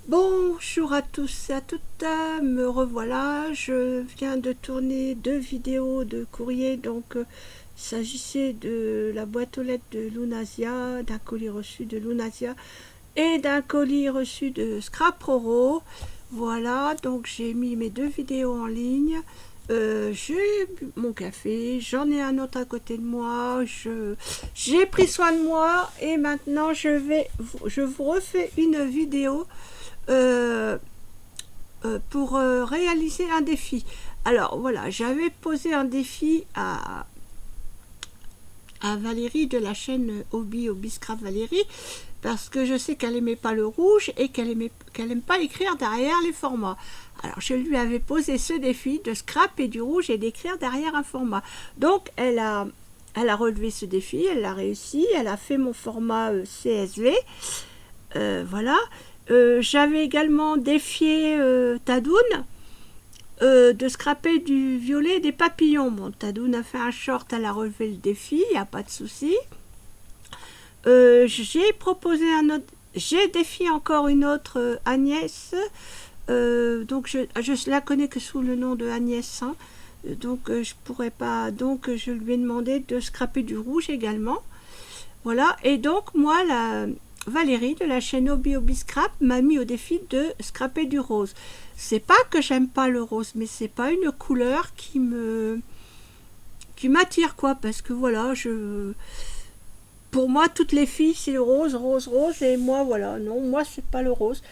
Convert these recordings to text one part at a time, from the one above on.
Bonjour à tous et à toutes, me revoilà. Je viens de tourner 2 vidéos de courrier. Donc, il s'agissait de la boîte aux lettres de Lunasia, d'un colis reçu de Lunasia et d'un colis reçu de Scrap Roro. Voilà, donc j'ai mis mes 2 vidéos en ligne. J'ai bu mon café, j'en ai un autre à côté de moi. J'ai pris soin de moi et maintenant je vous refais une vidéo euh, pour réaliser un défi. Alors voilà, j'avais posé un défi à Valérie de la chaîne Hobby Scrap Valérie, parce que je sais qu'elle aimait pas le rouge et qu'elle aime pas écrire derrière les formats. Alors je lui avais posé ce défi de scraper du rouge et d'écrire derrière un format. Donc elle a relevé ce défi, elle l'a réussi, elle a fait mon format CSV. Voilà. J'avais également défié Tadoun de scraper du violet et des papillons. Bon, Tadoun a fait un short, elle a relevé le défi, il n'y a pas de souci. J'ai proposé un autre. J'ai défié encore une autre Agnès. Donc je la connais que sous le nom de Agnès. Hein. Donc je pourrais pas. Donc je lui ai demandé de scraper du rouge également. Voilà. Et donc moi, Valérie de la chaîne Hobby Scrap m'a mis au défi de scraper du rose. C'est pas que j'aime pas le rose, mais c'est pas une couleur qui m'attire, quoi, parce que voilà, pour moi toutes les filles c'est le rose, rose, rose, et moi voilà, non, moi c'est pas le rose.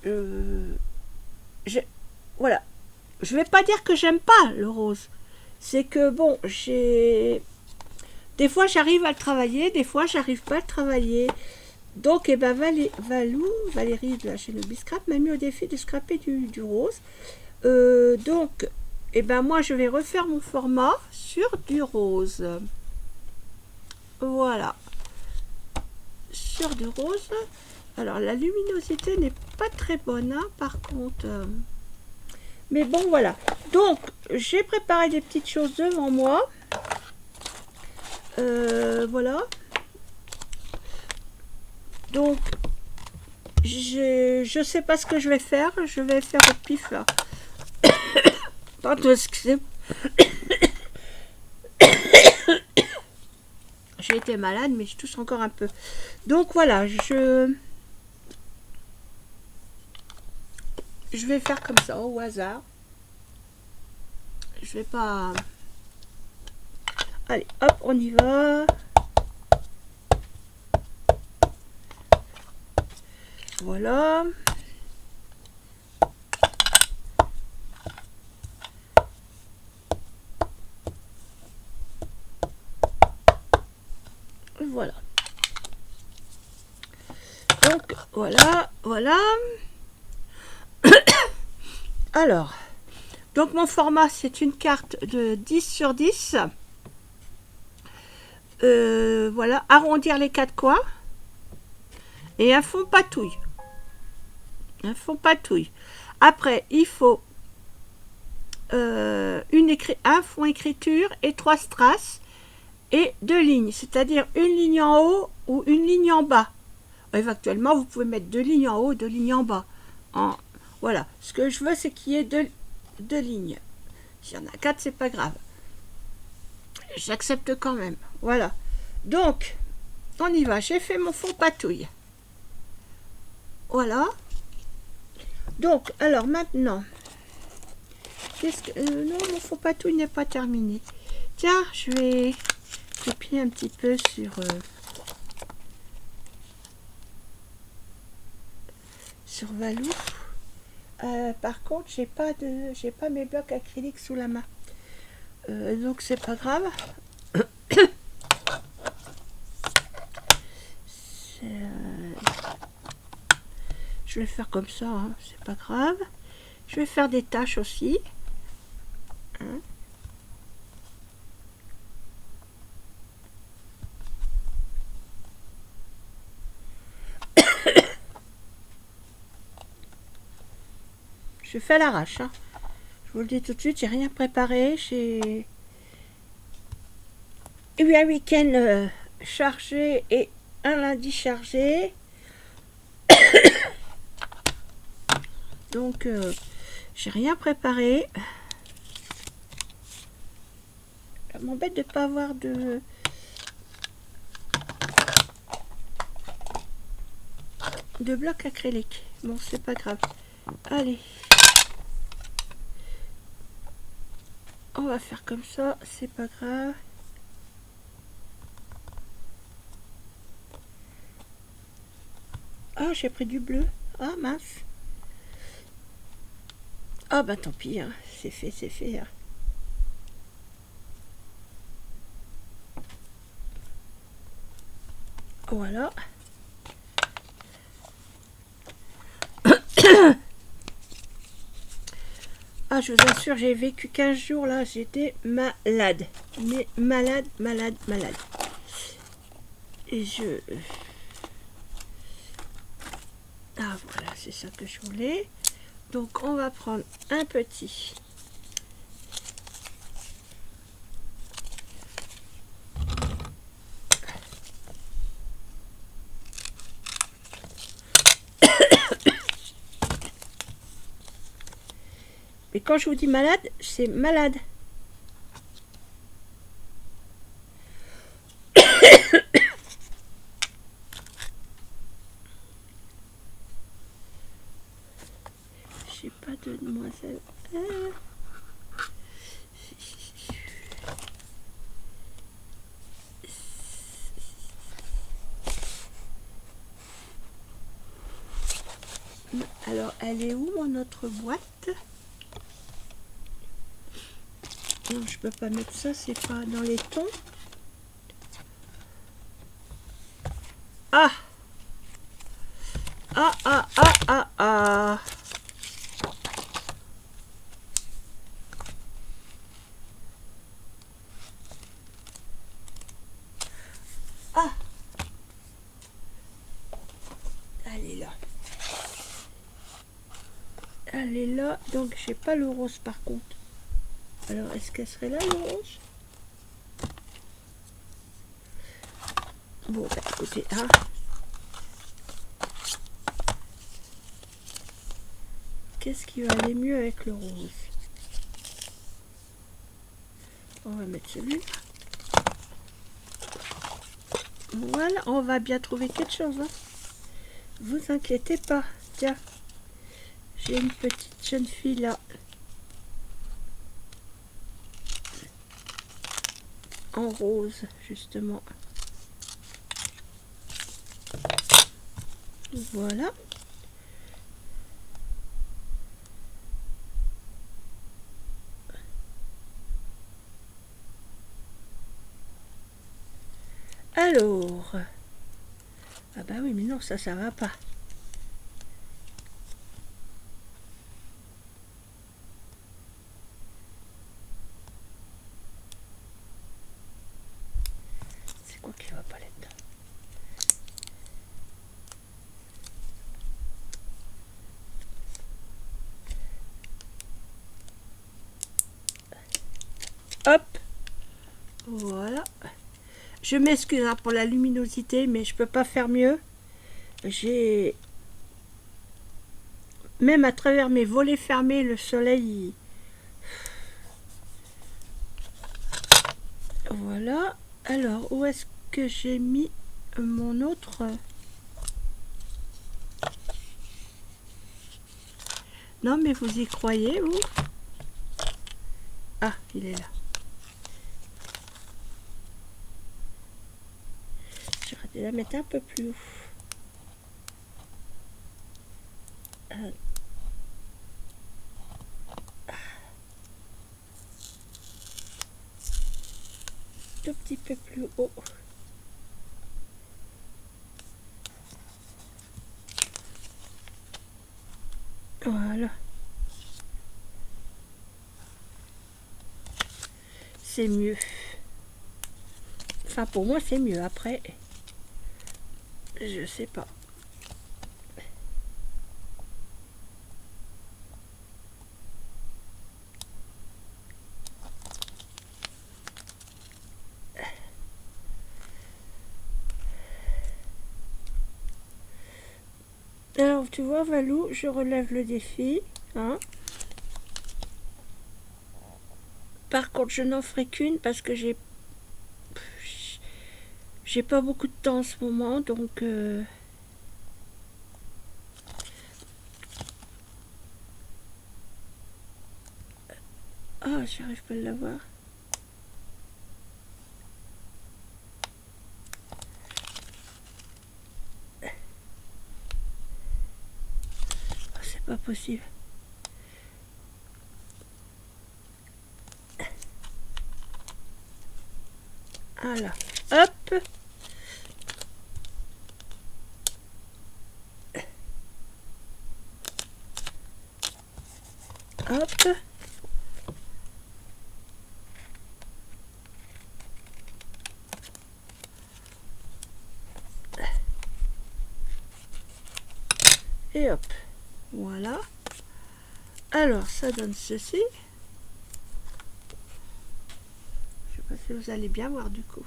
Euh, je, voilà, je vais pas dire que j'aime pas le rose. C'est que bon, des fois j'arrive à le travailler, des fois j'arrive pas à le travailler. Donc, eh ben, Valérie de la chaîne Biscrap m'a mis au défi de scraper du rose. Donc, eh ben, moi, je vais refaire mon format sur du rose. Voilà, sur du rose. Alors, la luminosité n'est pas très bonne, hein, par contre. Mais bon, voilà. Donc, j'ai préparé des petites choses devant moi. Voilà. Donc, je sais pas ce que je vais faire. Je vais faire au pif là. Pardon, excusez-moi. J'ai été malade, mais je tousse encore un peu. Donc voilà, je vais faire comme ça, au hasard. Je vais pas... Allez, hop, on y va. Voilà. Voilà. Donc, voilà, voilà. Alors, donc mon format, c'est une carte de 10 sur 10. Voilà, arrondir les 4 coins. Et un fond patouille. Un fond patouille. Après, il faut un fond écriture et 3 strass et 2 lignes, c'est-à-dire une ligne en haut ou une ligne en bas. Éventuellement, vous pouvez mettre 2 lignes en haut, 2 lignes en bas. Voilà, ce que je veux, c'est qu'il y ait deux lignes. S'il y en a 4, c'est pas grave. J'accepte quand même. Voilà. Donc, on y va. J'ai fait mon fond patouille. Voilà. Donc, alors maintenant, non, mon fond patouille n'est pas terminé. Tiens, je vais copier un petit peu sur Valou. Par contre, j'ai pas mes blocs acryliques sous la main. Donc c'est pas grave. Je vais faire comme ça, hein, c'est pas grave. Je vais faire des taches aussi. Hein. Je fais à l'arrache. Hein. Je vous le dis tout de suite, j'ai rien préparé. J'ai eu un week-end chargé et un lundi chargé. Donc, j'ai rien préparé. Ça m'embête de ne pas avoir de bloc acrylique. Bon, c'est pas grave. Allez. On va faire comme ça, c'est pas grave. Ah, j'ai pris du bleu. Ah, mince. Ah, bah tant pis, hein. C'est fait, c'est fait. Hein. Voilà. Ah, je vous assure, j'ai vécu 15 jours là, j'étais malade. Mais malade, malade, malade. Et je... Ah, voilà, c'est ça que je voulais. Donc, on va prendre un petit. Mais quand je vous dis malade, c'est malade. J'ai pas de demoiselle. Alors, elle est où mon autre boîte? Non, je peux pas mettre ça, c'est pas dans les tons. Ah! Ah, ah, ah, ah, ah! Ah! Elle est là. Elle est là, donc j'ai pas le rose par contre. Alors, est-ce qu'elle serait là, le rose? Bon, bah écoutez, hein. Qu'est-ce qui va aller mieux avec le rose? On va mettre celui-là. Voilà, on va bien trouver quelque chose. Hein. Vous inquiétez pas. Tiens, j'ai une petite jeune fille là. En rose, justement. Voilà. Alors. Ah bah oui, mais non, ça va pas. C'est quoi qui va pas là-dedans? Hop. Voilà. Je m'excuse hein, pour la luminosité, mais je peux pas faire mieux. J'ai... Même à travers mes volets fermés, le soleil... Voilà. Alors, où est-ce que j'ai mis mon autre... Non, mais vous y croyez, vous? Ah, il est là. J'aurais dû la mettre un peu plus haut. Tout petit peu plus haut. Voilà. C'est mieux. Enfin, pour moi, c'est mieux. Après, je sais pas. Alors, tu vois, Valou, je relève le défi. Hein. Par contre, je n'en ferai qu'une parce que j'ai pas beaucoup de temps en ce moment, donc... Ah, j'arrive pas à l'avoir. Oh, c'est pas possible. Voilà. Hop. Hop. Et hop. Voilà. Alors, ça donne ceci. Je sais pas si vous allez bien voir du coup.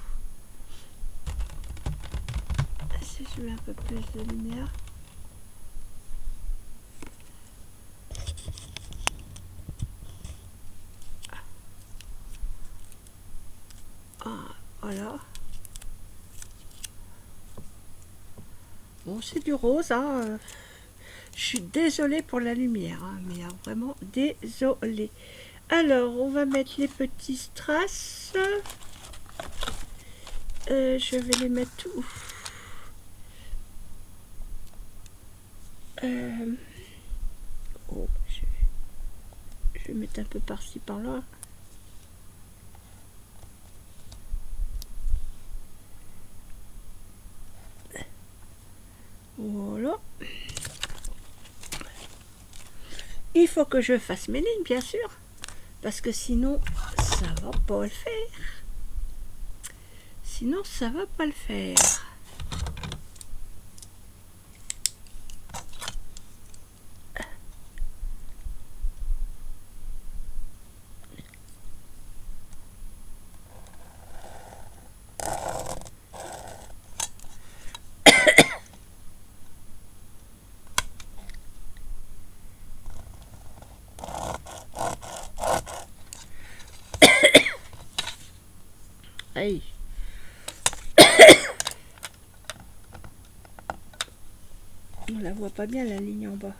Si je mets un peu plus de lumière. Ah, voilà. Bon, c'est du rose, hein. Je suis désolée pour la lumière, hein, mais vraiment désolée. Alors, on va mettre les petits strass. Je vais les mettre où? Oh, je vais mettre un peu par-ci, par-là. Voilà. Il faut que je fasse mes lignes, bien sûr, parce que sinon, ça va pas le faire. Sinon, ça va pas le faire. Aïe. On la voit pas bien, la ligne en bas.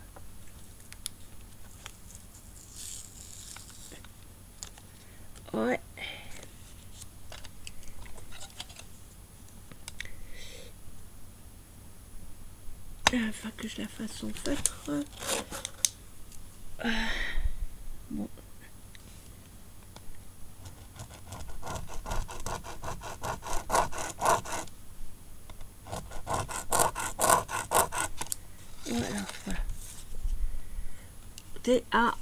Ouais. Afin que je la fasse en feutre. Bon. Voilà, voilà. C'est un...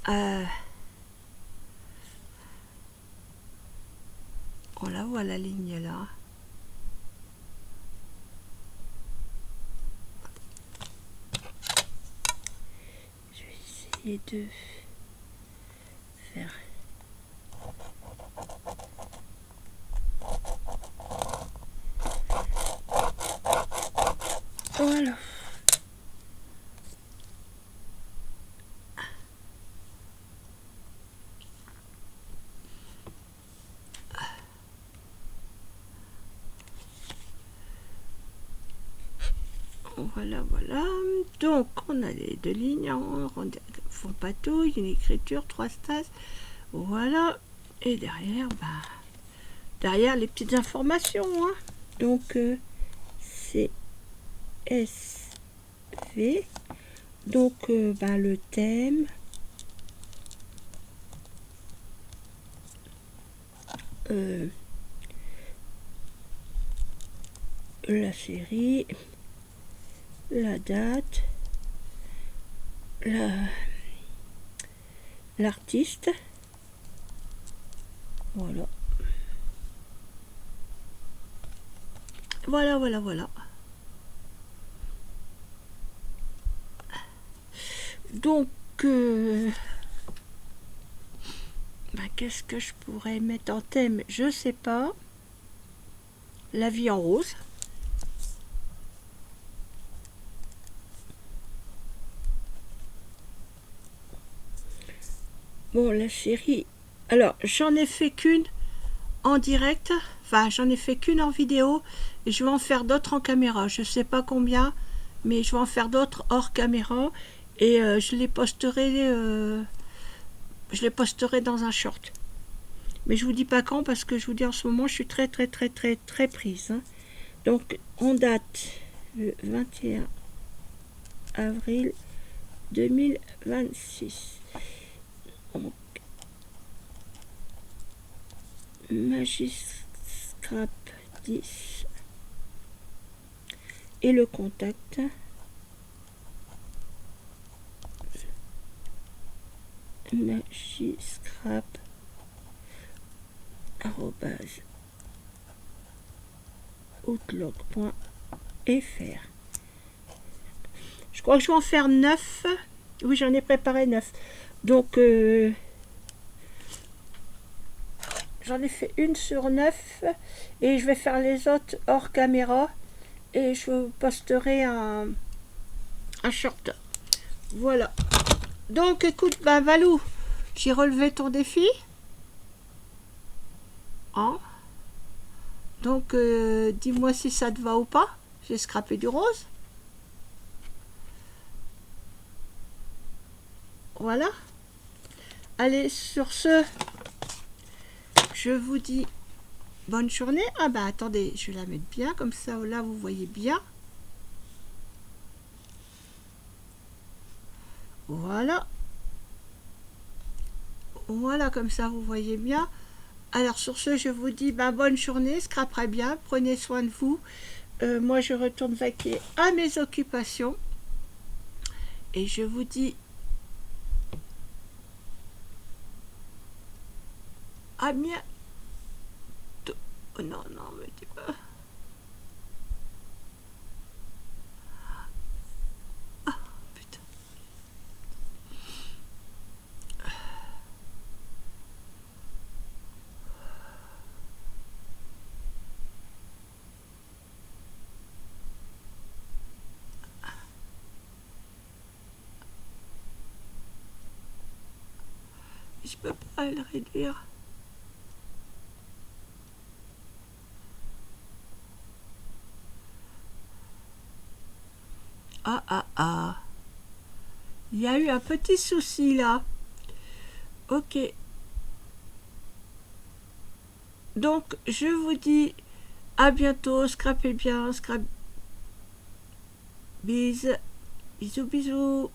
on la voit, la ligne là. Je vais essayer de faire... Voilà. Voilà, voilà. Donc, on a les deux lignes en fond patouille, une écriture, 3 stases. Voilà. Et derrière, bah, derrière les petites informations. Hein. Donc, c'est SV. Donc, bah, le thème. La série. La date. L'artiste. Voilà. Voilà, voilà, voilà. Donc, bah, qu'est-ce que je pourrais mettre en thème? Je sais pas. La vie en rose. Bon, la série... Alors, j'en ai fait qu'une en direct. Enfin, j'en ai fait qu'une en vidéo. Et je vais en faire d'autres en caméra. Je sais pas combien, mais je vais en faire d'autres hors caméra. Et je les posterai dans un short. Mais je vous dis pas quand, parce que je vous dis en ce moment, je suis très très très très très prise. Hein. Donc, on date le 21 avril 2026. Donc, Scrap 10 et le contact magiscrap@outlook.fr. Je crois que je vais en faire 9. Oui, j'en ai préparé 9. Donc, j'en ai fait une sur 9 et je vais faire les autres hors caméra et je posterai un short. Voilà. Donc, écoute, ben Valou, j'ai relevé ton défi. Hein? Donc, dis-moi si ça te va ou pas. J'ai scrapé du rose. Voilà. Allez, sur ce, je vous dis bonne journée. Ah bah attendez, je vais la mettre bien, comme ça là vous voyez bien. Voilà. Voilà, comme ça vous voyez bien. Alors sur ce, je vous dis bonne journée, scraperez bien, prenez soin de vous. Moi je retourne vaquer à mes occupations. Et je vous dis à bientôt. Oh non, non, me dis pas. Ah, putain. Je peux pas le réduire. Ah, ah, ah. Il y a eu un petit souci là. Ok. Donc, je vous dis à bientôt. Scrapez bien. Bisous, bisous.